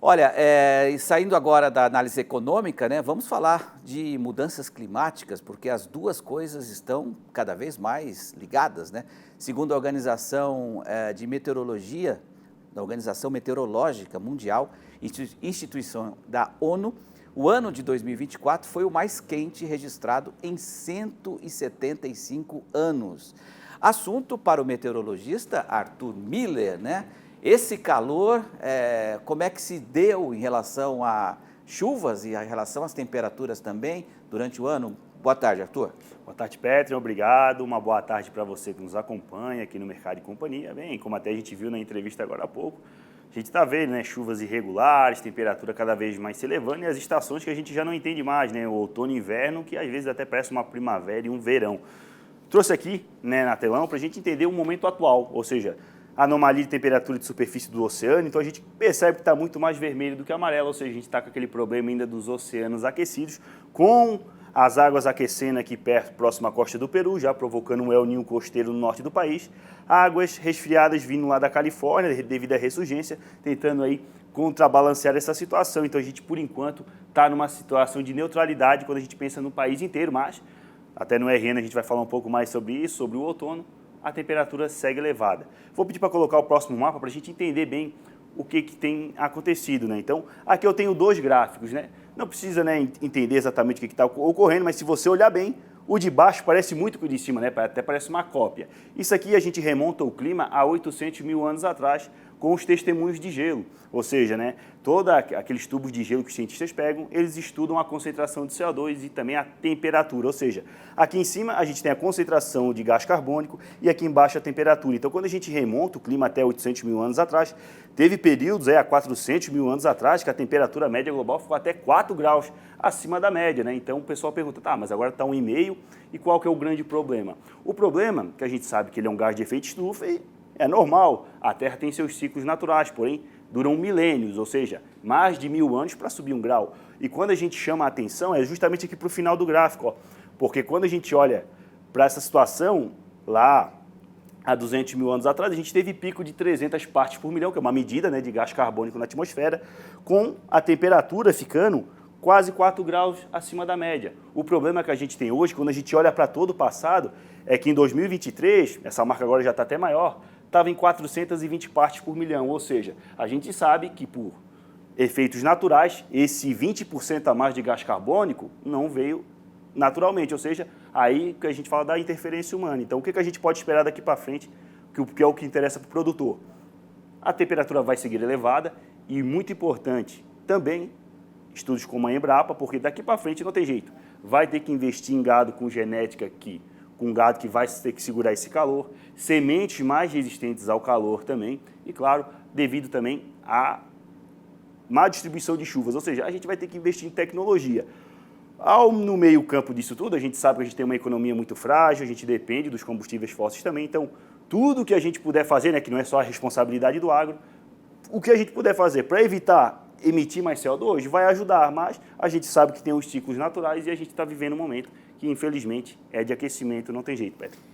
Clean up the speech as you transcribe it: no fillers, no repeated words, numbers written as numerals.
Olha, e saindo agora da análise econômica, né, vamos falar de mudanças climáticas, porque as duas coisas estão cada vez mais ligadas, né? Segundo a Organização de Meteorologia, da Organização Meteorológica Mundial, instituição da ONU, o ano de 2024 foi o mais quente registrado em 175 anos. Assunto para o meteorologista Arthur Miller, né? Esse calor, como é que se deu em relação a chuvas e em relação às temperaturas também durante o ano? Boa tarde, Arthur. Boa tarde, Petri, obrigado. Uma boa tarde para você que nos acompanha aqui no Mercado e Companhia. Bem, como até a gente viu na entrevista agora há pouco, a gente está vendo, né, chuvas irregulares, temperatura cada vez mais se elevando e as estações que a gente já não entende mais, né, o outono e inverno, que às vezes até parece uma primavera e um verão. Trouxe aqui, né, na telão para a gente entender o momento atual, ou seja, anomalia de temperatura de superfície do oceano, então a gente percebe que está muito mais vermelho do que amarelo, ou seja, a gente está com aquele problema ainda dos oceanos aquecidos, com as águas aquecendo aqui perto, próximo à costa do Peru, já provocando um El Niño costeiro no norte do país, águas resfriadas vindo lá da Califórnia, devido à ressurgência, tentando aí contrabalancear essa situação, então a gente, por enquanto, está numa situação de neutralidade quando a gente pensa no país inteiro, mas até no RN a gente vai falar um pouco mais sobre isso, sobre o outono, a temperatura segue elevada. Vou pedir para colocar o próximo mapa para a gente entender bem o que tem acontecido, né? Então, aqui eu tenho dois gráficos, né? Não precisa, né, entender exatamente o que está ocorrendo, mas se você olhar bem, o de baixo parece muito com o de cima, né? Até parece uma cópia. Isso aqui a gente remonta o clima a 800 mil anos atrás, com os testemunhos de gelo. Ou seja, né, todos aqueles tubos de gelo que os cientistas pegam, eles estudam a concentração de CO2 e também a temperatura. Ou seja, aqui em cima a gente tem a concentração de gás carbônico e aqui embaixo a temperatura. Então, quando a gente remonta o clima até 800 mil anos atrás, teve períodos há 400 mil anos atrás que a temperatura média global ficou até 4 graus acima da média, né? Então, o pessoal pergunta, tá, mas agora está 1,5 e qual que é o grande problema? O problema, que a gente sabe que ele é um gás de efeito estufa e é normal, a Terra tem seus ciclos naturais, porém duram milênios, ou seja, mais de 1000 anos para subir um grau. E quando a gente chama a atenção é justamente aqui para o final do gráfico, ó, porque quando a gente olha para essa situação, lá há 200 mil anos atrás, a gente teve pico de 300 partes por milhão, que é uma medida, né, de gás carbônico na atmosfera, com a temperatura ficando quase 4 graus acima da média. O problema que a gente tem hoje, quando a gente olha para todo o passado, é que em 2023, essa marca agora já está até maior, estava em 420 partes por milhão, ou seja, a gente sabe que por efeitos naturais, esse 20% a mais de gás carbônico não veio naturalmente, ou seja, aí que a gente fala da interferência humana. Então, o que a gente pode esperar daqui para frente, que é o que interessa para o produtor? A temperatura vai seguir elevada e, muito importante, também estudos como a Embrapa, porque daqui para frente não tem jeito. Vai ter que investir em gado com genética aqui, com gado que vai ter que segurar esse calor, sementes mais resistentes ao calor também, e claro, devido também à má distribuição de chuvas, ou seja, a gente vai ter que investir em tecnologia. No meio campo disso tudo, a gente sabe que a gente tem uma economia muito frágil, a gente depende dos combustíveis fósseis também, então tudo que a gente puder fazer, né, que não é só a responsabilidade do agro, o que a gente puder fazer para evitar emitir mais CO2 vai ajudar, mas a gente sabe que tem os ciclos naturais e a gente está vivendo um momento que, infelizmente, é de aquecimento, não tem jeito, Petro.